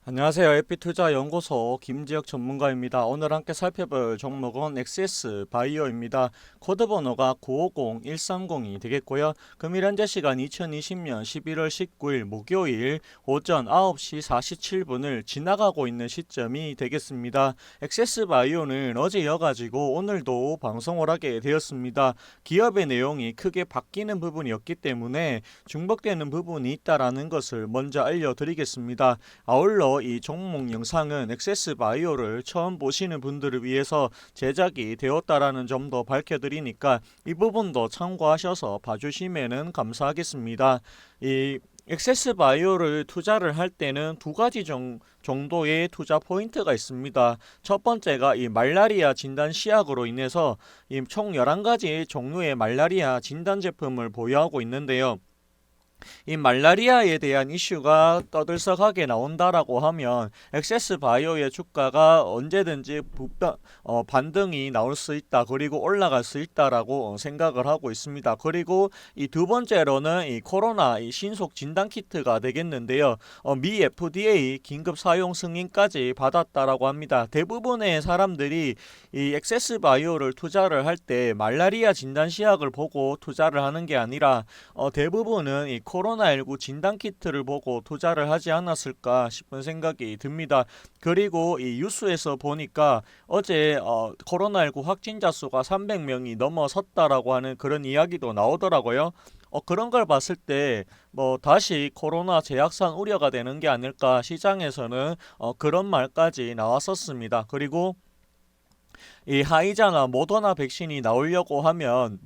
안녕하세요. 에피투자연구소 김지혁 전문가입니다. 오늘 함께 살펴볼 종목은 엑세스 바이오입니다. 코드 번호가 950130이 되겠고요. 금일 현재 시간 2020년 11월 19일 목요일 오전 9시 47분을 지나가고 있는 시점이 되겠습니다. 엑세스 바이오는 어제 이어가지고 오늘도 방송을 하게 되었습니다. 기업의 내용이 크게 바뀌는 부분이 없기 때문에 중복되는 부분이 있다라는 것을 먼저 알려드리겠습니다. 아울러 이 종목 영상은 엑세스 바이오를 처음 보시는 분들을 위해서 제작이 되었다라는 점도 밝혀드리니까 이 부분도 참고하셔서 봐주시면 감사하겠습니다. 이 엑세스 바이오를 투자를 할 때는 두 가지 정도의 투자 포인트가 있습니다. 첫 번째가 이 말라리아 진단 시약으로 인해서 이 총 11가지 종류의 말라리아 진단 제품을 보유하고 있는데요. 이 말라리아에 대한 이슈가 떠들썩하게 나온다라고 하면 엑세스 바이오의 주가가 언제든지 반등이 나올 수 있다, 그리고 올라갈 수 있다라고 생각을 하고 있습니다. 그리고 이 두 번째로는 이 코로나 이 신속 진단 키트가 되겠는데요. 미 FDA 긴급 사용 승인까지 받았다라고 합니다. 대부분의 사람들이 이 엑세스 바이오를 투자를 할 때 말라리아 진단 시약을 보고 투자를 하는 게 아니라 대부분은 이 코로나19 진단키트를 보고 투자를 하지 않았을까 싶은 생각이 듭니다. 그리고 이 뉴스에서 보니까 어제 코로나19 확진자 수가 300명이 넘어섰다라고 하는 그런 이야기도 나오더라고요. 그런 걸 봤을 때 뭐 다시 코로나 재확산 우려가 되는 게 아닐까, 시장에서는 그런 말까지 나왔었습니다. 그리고 이 하이자나 모더나 백신이 나오려고 하면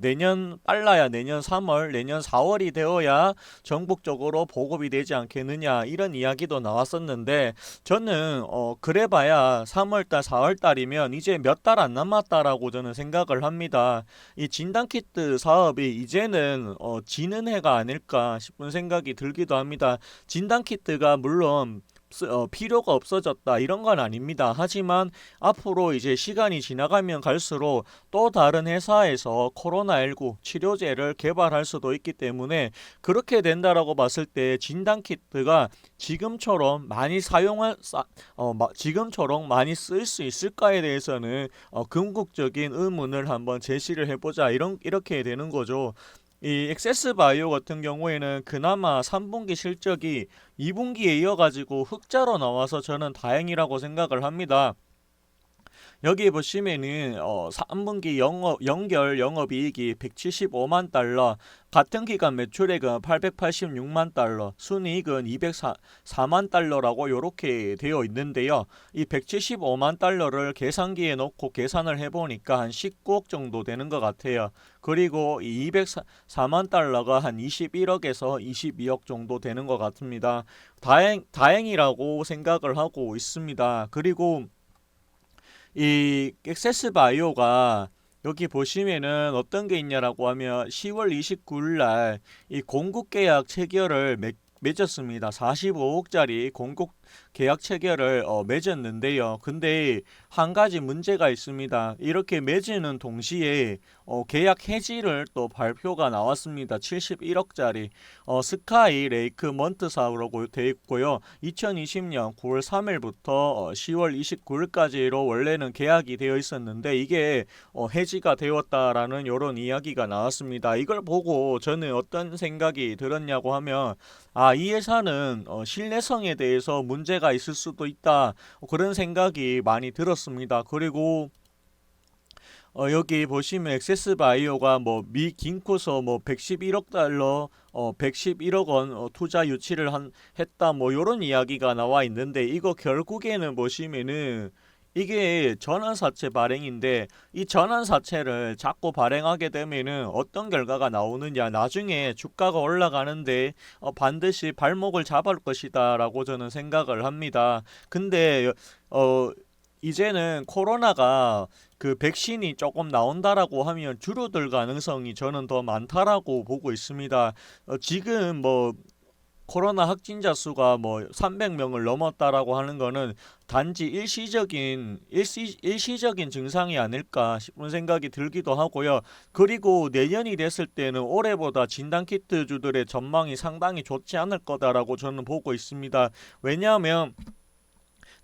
빨라야 내년 3월, 내년 4월이 되어야 전국적으로 보급이 되지 않겠느냐, 이런 이야기도 나왔었는데 저는 그래봐야 3월달, 4월달이면 이제 몇 달 안 남았다라고 저는 생각을 합니다. 이 진단키트 사업이 이제는 지는 해가 아닐까 싶은 생각이 들기도 합니다. 진단키트가 물론 필요가 없어졌다 이런 건 아닙니다. 하지만 앞으로 이제 시간이 지나가면 갈수록 또 다른 회사에서 코로나19 치료제를 개발할 수도 있기 때문에 그렇게 된다라고 봤을 때 진단키트가 지금처럼 많이 쓸 수 있을까에 대해서는 궁극적인 의문을 한번 제시를 해보자, 이렇게 되는 거죠. 이 엑세스 바이오 같은 경우에는 그나마 3분기 실적이 2분기에 이어가지고 흑자로 나와서 저는 다행이라고 생각을 합니다. 여기 보시면은 3분기 연결 영업이익이 175만 달러, 같은 기간 매출액은 886만 달러, 순이익은 204만 달러라고 이렇게 되어 있는데요. 이 175만 달러를 계산기에 넣고 계산을 해보니까 한 19억 정도 되는 것 같아요. 그리고 이 204만 달러가 한 21억에서 22억 정도 되는 것 같습니다. 다행이라고 생각을 하고 있습니다. 그리고 이 액세스 바이오가 여기 보시면은 어떤 게 있냐라고 하면 10월 29일 날 이 공급 계약 체결을 맺었습니다. 45억짜리 공급 계약 체결을 맺었는데요. 근데 한 가지 문제가 있습니다. 이렇게 맺는 동시에 계약 해지를 또 발표가 나왔습니다. 71억짜리 스카이 레이크 먼트 사업으로 되어 있고요. 2020년 9월 3일부터 10월 29일까지로 원래는 계약이 되어 있었는데 이게 해지가 되었다라는 이런 이야기가 나왔습니다. 이걸 보고 저는 어떤 생각이 들었냐고 하면, 이 회사는 신뢰성에 대해서 문제가 있을 수도 있다, 그런 생각이 많이 들었습니다. 그리고 여기 보시면 엑세스 바이오가 뭐 미 긴코서 뭐 111억 달러 111억 원 투자 유치를 했다, 뭐 요런 이야기가 나와 있는데, 이거 결국에는 보시면은 이게 전환사채 발행인데 이 전환사채를 자꾸 발행하게 되면은 어떤 결과가 나오느냐, 나중에 주가가 올라가는데 반드시 발목을 잡을 것이다 라고 저는 생각을 합니다. 근데 이제는 코로나가 그 백신이 조금 나온다라고 하면 줄어들 가능성이 저는 더 많다라고 보고 있습니다. 지금 뭐 코로나 확진자 수가 뭐 300명을 넘었다라고 하는 거는 단지 일시적인 증상이 아닐까 싶은 생각이 들기도 하고요. 그리고 내년이 됐을 때는 올해보다 진단키트주들의 전망이 상당히 좋지 않을 거다라고 저는 보고 있습니다. 왜냐하면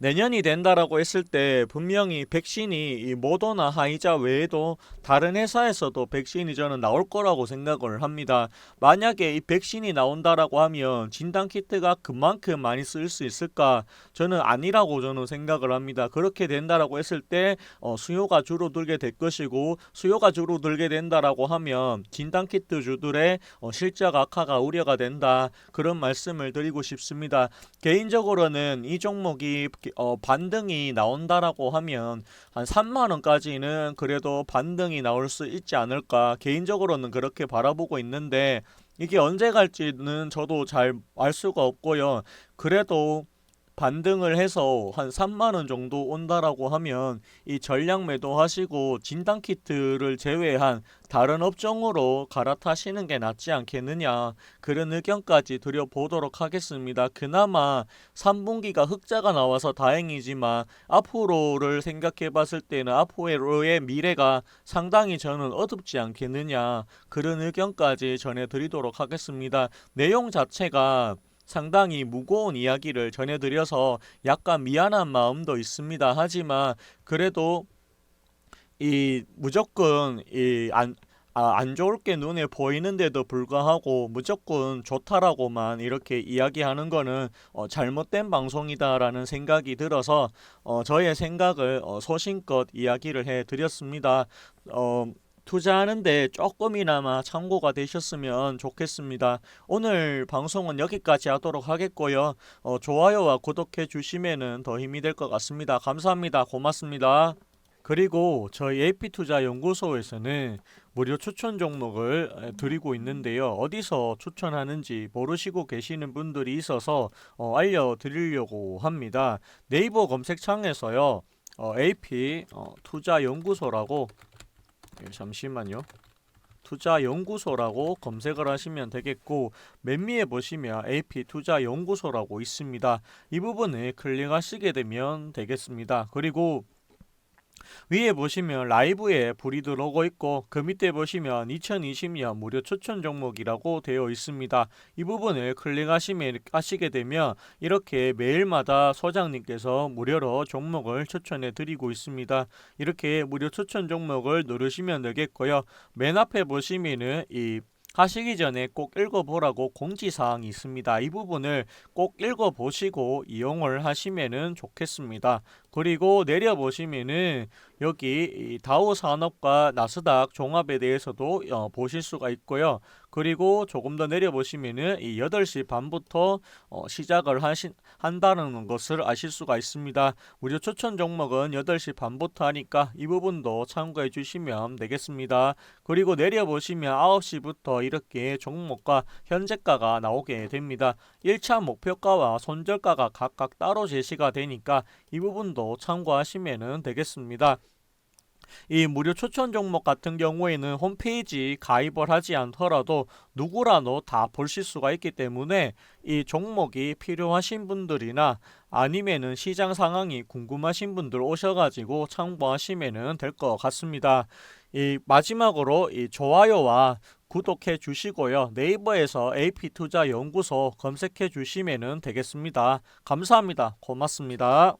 내년이 된다라고 했을 때 분명히 백신이 이 모더나 화이자 외에도 다른 회사에서도 백신이 저는 나올 거라고 생각을 합니다. 만약에 이 백신이 나온다라고 하면 진단키트가 그만큼 많이 쓸 수 있을까? 저는 아니라고 저는 생각을 합니다. 그렇게 된다라고 했을 때 수요가 줄어들게 될 것이고, 수요가 줄어들게 된다라고 하면 진단키트 주들의 실적 악화가 우려가 된다. 그런 말씀을 드리고 싶습니다. 개인적으로는 이 종목이 반등이 나온다라고 하면 한 3만 원까지는 그래도 반등이 나올 수 있지 않을까, 개인적으로는 그렇게 바라보고 있는데, 이게 언제 갈지는 저도 잘 알 수가 없고요. 그래도 반등을 해서 한 3만 원 정도 온다라고 하면 이 전량 매도하시고 진단키트를 제외한 다른 업종으로 갈아타시는 게 낫지 않겠느냐, 그런 의견까지 드려보도록 하겠습니다. 그나마 3분기가 흑자가 나와서 다행이지만 앞으로를 생각해 봤을 때는 앞으로의 미래가 상당히 저는 어둡지 않겠느냐, 그런 의견까지 전해드리도록 하겠습니다. 내용 자체가 상당히 무거운 이야기를 전해드려서 약간 미안한 마음도 있습니다. 하지만 그래도 이 무조건 안 좋을 게 눈에 보이는데도 불구하고 무조건 좋다라고만 이렇게 이야기하는 거는 잘못된 방송이다라는 생각이 들어서 저의 생각을 소신껏 이야기를 해드렸습니다. 투자하는데 조금이나마 참고가 되셨으면 좋겠습니다. 오늘 방송은 여기까지 하도록 하겠고요. 좋아요와 구독해 주시면 더 힘이 될 것 같습니다. 감사합니다. 고맙습니다. 그리고 저희 AP투자연구소에서는 무료 추천 종목을 드리고 있는데요. 어디서 추천하는지 모르시고 계시는 분들이 있어서 알려드리려고 합니다. 네이버 검색창에서요. AP 투자연구소라고, 잠시만요. 투자연구소라고 검색을 하시면 되겠고, 맨 위에 보시면 AP 투자연구소라고 있습니다. 이 부분을 클릭하시게 되면 되겠습니다. 그리고 위에 보시면 라이브에 불이 들어오고 있고, 그 밑에 보시면 2020년 무료 추천 종목이라고 되어 있습니다. 이 부분을 클릭하시면 하시게 되면 이렇게 매일마다 소장님께서 무료로 종목을 추천해 드리고 있습니다. 이렇게 무료 추천 종목을 누르시면 되겠고요. 맨 앞에 보시면은 하시기 전에 꼭 읽어보라고 공지사항이 있습니다. 이 부분을 꼭 읽어보시고 이용을 하시면 좋겠습니다. 그리고 내려보시면은 여기 다우 산업과 나스닥 종합에 대해서도 보실 수가 있고요. 그리고 조금 더 내려보시면은 8시 반부터 시작을 한다는 것을 아실 수가 있습니다. 무료 추천 종목은 8시 반부터 하니까 이 부분도 참고해 주시면 되겠습니다. 그리고 내려보시면 9시부터 이렇게 종목과 현재가가 나오게 됩니다. 1차 목표가와 손절가가 각각 따로 제시가 되니까 이 부분도 참고하시면 되겠습니다. 이 무료 추천 종목 같은 경우에는 홈페이지 가입을 하지 않더라도 누구라도 다 보실 수가 있기 때문에 이 종목이 필요하신 분들이나 아니면은 시장 상황이 궁금하신 분들 오셔가지고 참고하시면 될 것 같습니다. 마지막으로 좋아요와 구독해 주시고요. 네이버에서 AP투자연구소 검색해 주시면 되겠습니다. 감사합니다. 고맙습니다.